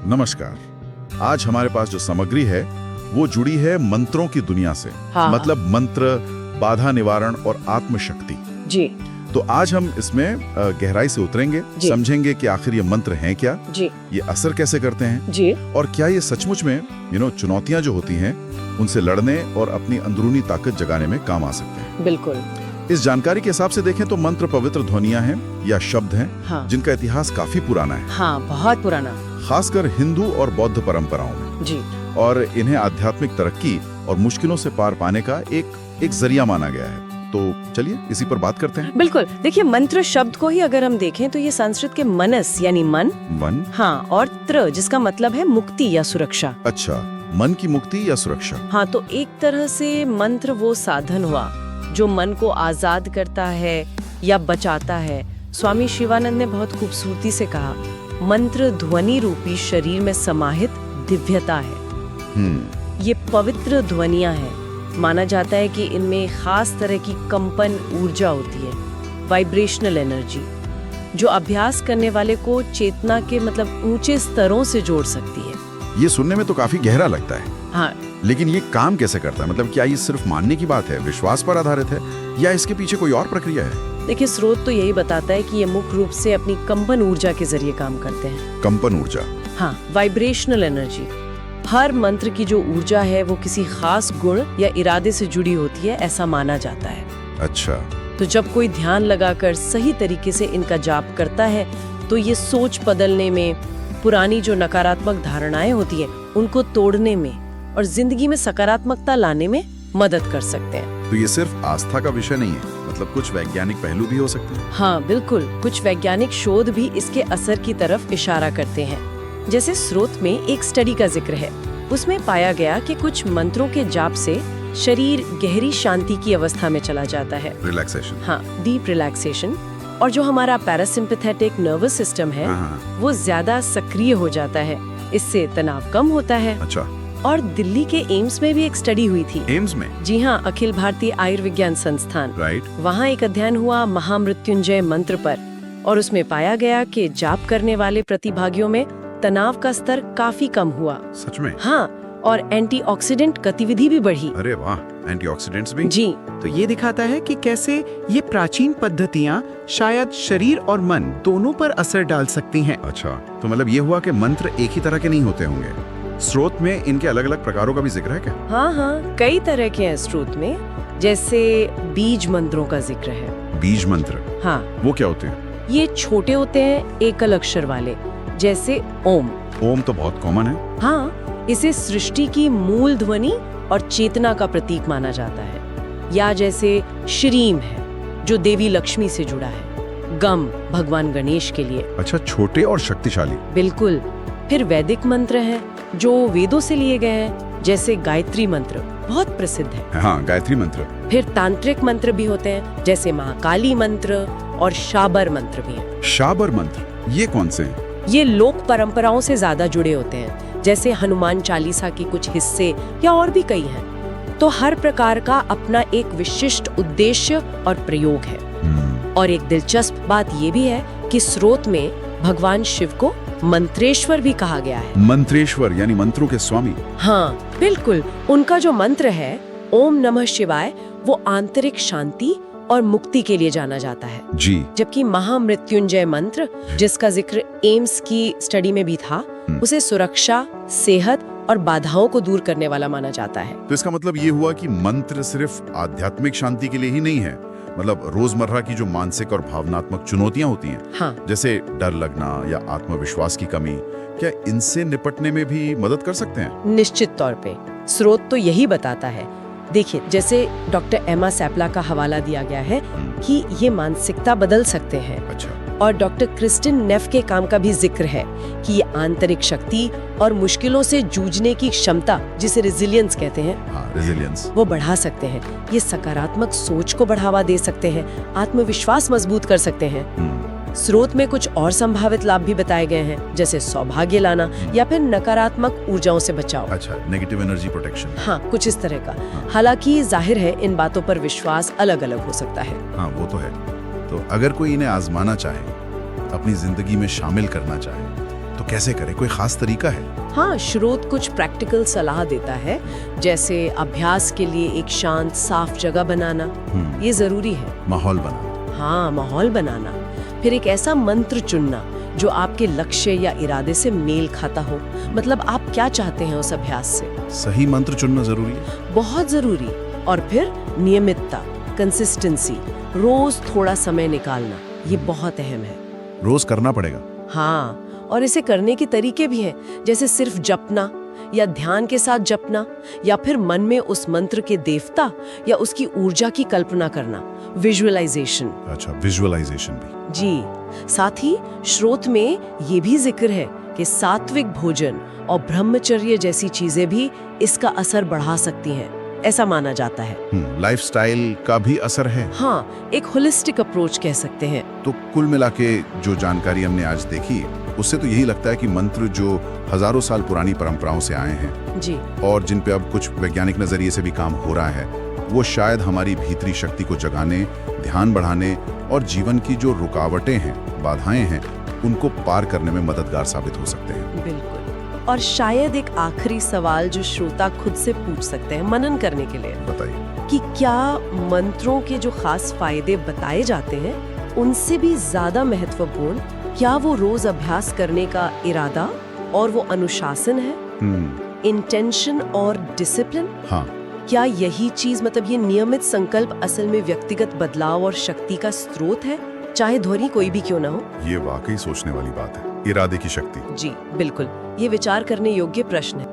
नमस्कार। आज हमारे पास जो सामग्री है वो जुड़ी है मंत्रों की दुनिया से। हाँ। मतलब मंत्र, बाधा निवारण और आत्मशक्ति। जी तो आज हम इसमें गहराई से उतरेंगे, जी। समझेंगे कि आखिर ये मंत्र हैं क्या, जी ये असर कैसे करते हैं जी और क्या ये सचमुच में चुनौतियां जो होती हैं उनसे लड़ने और अपनी अंदरूनी ताकत जगाने में काम आ सकते हैं। बिल्कुल। इस जानकारी के हिसाब से देखें तो मंत्र पवित्र ध्वनियां हैं या शब्द हैं हाँ जिनका इतिहास काफी पुराना है, हाँ, बहुत पुराना। खासकर हिंदू और बौद्ध परंपराओं में। जी और इन्हें आध्यात्मिक तरक्की और मुश्किलों से पार पाने का एक जरिया माना गया है। तो चलिए इसी पर बात करते हैं। बिल्कुल। देखिए, मंत्र शब्द को ही अगर हम देखें तो ये संस्कृत के मनस यानी मन, हाँ, और त्र जिसका मतलब है मुक्ति या सुरक्षा। अच्छा, मन की मुक्ति या सुरक्षा। हाँ, तो एक तरह से मंत्र वो साधन हुआ जो मन को आजाद करता है या बचाता है। स्वामी शिवानंद ने बहुत खूबसूरती से कहा, मंत्र ध्वनि रूपी शरीर में समाहित दिव्यता है। ये पवित्र ध्वनियां हैं। माना जाता है कि इनमें खास तरह की कंपन ऊर्जा होती है, वाइब्रेशनल एनर्जी, जो अभ्यास करने वाले को चेतना के ऊंचे स्तरों से जोड़ सकती है। ये सुनने में तो काफी गहरा लगता है। हाँ, लेकिन ये काम कैसे करता है? मतलब क्या ये सिर्फ मानने की बात है, विश्वास पर आधारित है, या इसके पीछे कोई और प्रक्रिया है? देखिए, स्रोत तो यही बताता है कि ये मुख्य रूप से अपनी कंपन ऊर्जा के जरिए काम करते हैं। कंपन ऊर्जा। हाँ, वाइब्रेशनल एनर्जी। हर मंत्र की जो ऊर्जा है वो किसी खास गुण या इरादे से जुड़ी होती है, ऐसा माना जाता है। अच्छा। तो जब कोई ध्यान लगाकर सही तरीके से इनका जाप करता है तो ये सोच बदलने में, पुरानी जो नकारात्मक धारणाएं होती हैं उनको तोड़ने में और जिंदगी में सकारात्मकता लाने में मदद कर सकते हैं। तो ये सिर्फ आस्था का विषय नहीं है, मतलब कुछ वैज्ञानिक पहलू भी हो सकते हैं। हाँ बिल्कुल, कुछ वैज्ञानिक शोध भी इसके असर की तरफ इशारा करते हैं। जैसे स्रोत में एक स्टडी का जिक्र है, उसमें पाया गया कि कुछ मंत्रों के जाप से शरीर गहरी शांति की अवस्था में चला जाता है। रिलैक्सेशन। हाँ, डीप रिलैक्सेशन। और जो हमारा पैरासिम्पैथेटिक नर्वस सिस्टम है वो ज्यादा सक्रिय हो जाता है। इससे तनाव कम होता है। अच्छा। और दिल्ली के एम्स में भी एक स्टडी हुई थी। एम्स में? जी हाँ, अखिल भारतीय आयुर्विज्ञान संस्थान। राइट। वहाँ एक अध्ययन हुआ महामृत्युंजय मंत्र पर, और उसमें पाया गया कि जाप करने वाले प्रतिभागियों में तनाव का स्तर काफी कम हुआ। सच में? हाँ, और एंटीऑक्सीडेंट गतिविधि भी बढ़ी। अरे वाह, एंटीऑक्सीडेंट्स भी? जी। तो ये दिखाता है कि कैसे ये प्राचीन पद्धतियाँ शायद शरीर और मन दोनों पर असर डाल सकती हैं। अच्छा, तो मतलब ये हुआ कि मंत्र एक ही तरह के नहीं होते होंगे। स्रोत में इनके अलग अलग प्रकारों का भी जिक्र है क्या? हाँ हाँ, कई तरह के हैं स्रोत में। जैसे बीज मंत्रों का जिक्र है। बीज मंत्र? हाँ, वो क्या होते हैं? ये छोटे होते हैं, एकल अक्षर वाले, जैसे ओम। ओम तो बहुत कॉमन है। हाँ, इसे सृष्टि की मूल ध्वनि और चेतना का प्रतीक माना जाता है। या जैसे श्रीम है, जो देवी लक्ष्मी से जुड़ा है। गम भगवान गणेश के लिए। अच्छा, छोटे और शक्तिशाली। बिल्कुल। फिर वैदिक मंत्र हैं जो वेदों से लिए गए हैं, जैसे गायत्री मंत्र बहुत प्रसिद्ध है। हाँ, गायत्री मंत्र। फिर तांत्रिक मंत्र भी होते हैं, जैसे महाकाली मंत्र और शाबर मंत्र भी हैं। शाबर मंत्र, ये कौन से हैं? ये लोक परंपराओं से ज्यादा जुड़े होते हैं, जैसे हनुमान चालीसा के कुछ हिस्से या और भी कई हैं। तो हर प्रकार का अपना एक विशिष्ट उद्देश्य और प्रयोग है। और एक दिलचस्प बात ये भी है कि स्रोत में भगवान शिव को मंत्रेश्वर भी कहा गया है। मंत्रेश्वर यानी मंत्रों के स्वामी। हाँ बिल्कुल। उनका जो मंत्र है ओम नमः शिवाय, वो आंतरिक शांति और मुक्ति के लिए जाना जाता है जी। जबकि महामृत्युंजय मंत्र, जिसका जिक्र एम्स की स्टडी में भी था, उसे सुरक्षा, सेहत और बाधाओं को दूर करने वाला माना जाता है। तो इसका मतलब ये हुआ कि मंत्र सिर्फ आध्यात्मिक शांति के लिए ही नहीं है, मतलब रोजमर्रा की जो मानसिक और भावनात्मक चुनौतियां होती हैं, हाँ, जैसे डर लगना या आत्मविश्वास की कमी, क्या इनसे निपटने में भी मदद कर सकते हैं? निश्चित तौर पे। स्रोत तो यही बताता है। देखिए, जैसे डॉक्टर एमा सैपला का हवाला दिया गया है कि ये मानसिकता बदल सकते हैं। अच्छा। और डॉक्टर क्रिस्टिन नेफ के काम का भी जिक्र है कि ये आंतरिक शक्ति और मुश्किलों से जूझने की क्षमता, जिसे रेजिलियंस कहते हैं, हाँ, रेजिलियंस, वो बढ़ा सकते हैं। ये सकारात्मक सोच को बढ़ावा दे सकते हैं, आत्मविश्वास मजबूत कर सकते हैं। स्रोत में कुछ और संभावित लाभ भी बताए गए हैं, जैसे सौभाग्य लाना या फिर नकारात्मक ऊर्जाओं से बचाव। अच्छा, नेगेटिव एनर्जी प्रोटेक्शन। हाँ, कुछ इस तरह का। हालांकि जाहिर है इन बातों पर विश्वास अलग अलग हो सकता है। हाँ, वो तो है। तो अगर कोई इन्हें आजमाना चाहे, अपनी जिंदगी में शामिल करना चाहे, तो कैसे करें, कोई खास तरीका है? हाँ, श्रोत कुछ प्रैक्टिकल सलाह देता है, जैसे अभ्यास के लिए एक शांत साफ जगह बनाना, ये जरूरी है। माहौल बना। हाँ, माहौल बनाना। फिर एक ऐसा मंत्र चुनना जो आपके लक्ष्य या इरादे से मेल खाता हो, मतलब आप क्या चाहते हैं उस अभ्यास से। सही मंत्र चुनना जरूरी है। बहुत जरूरी। और फिर नियमितता, कंसिस्टेंसी, रोज थोड़ा समय निकालना, ये बहुत अहम है। रोज करना पड़ेगा। हाँ, और इसे करने के तरीके भी हैं, जैसे सिर्फ जपना या ध्यान के साथ जपना, या फिर मन में उस मंत्र के देवता या उसकी ऊर्जा की कल्पना करना, विजुअलाइजेशन। अच्छा, विजुअलाइजेशन भी। जी, साथ ही श्रोत में ये भी जिक्र है कि सात्विक भोजन और ब्रह्मचर्य जैसी चीजें भी इसका असर बढ़ा सकती हैं, ऐसा माना जाता है। लाइफस्टाइल का भी असर है। हाँ, एक होलिस्टिक अप्रोच कह सकते हैं। तो कुल मिला के जो जानकारी हमने आज देखी, उससे तो यही लगता है कि मंत्र जो हजारों साल पुरानी परंपराओं से आए हैं जी, और जिन पे अब कुछ वैज्ञानिक नजरिए से भी काम हो रहा है, वो शायद हमारी भीतरी शक्ति को जगाने, ध्यान बढ़ाने और जीवन की जो रुकावटें हैं, बाधाएं हैं, उनको पार करने में मददगार साबित हो सकते हैं। बिल्कुल। और शायद एक आखिरी सवाल जो श्रोता खुद से पूछ सकते हैं मनन करने के लिए, बताइए कि क्या मंत्रों के जो खास फायदे बताए जाते हैं उनसे भी ज्यादा महत्वपूर्ण क्या वो रोज अभ्यास करने का इरादा और वो अनुशासन है, इंटेंशन और डिसिप्लिन? हाँ, क्या यही चीज, मतलब ये नियमित संकल्प असल में व्यक्तिगत बदलाव और शक्ति का स्रोत है, चाहे ध्वनि कोई भी क्यों ना हो? ये वाकई सोचने वाली बात है। इरादे की शक्ति। जी बिल्कुल, ये विचार करने योग्य प्रश्न है।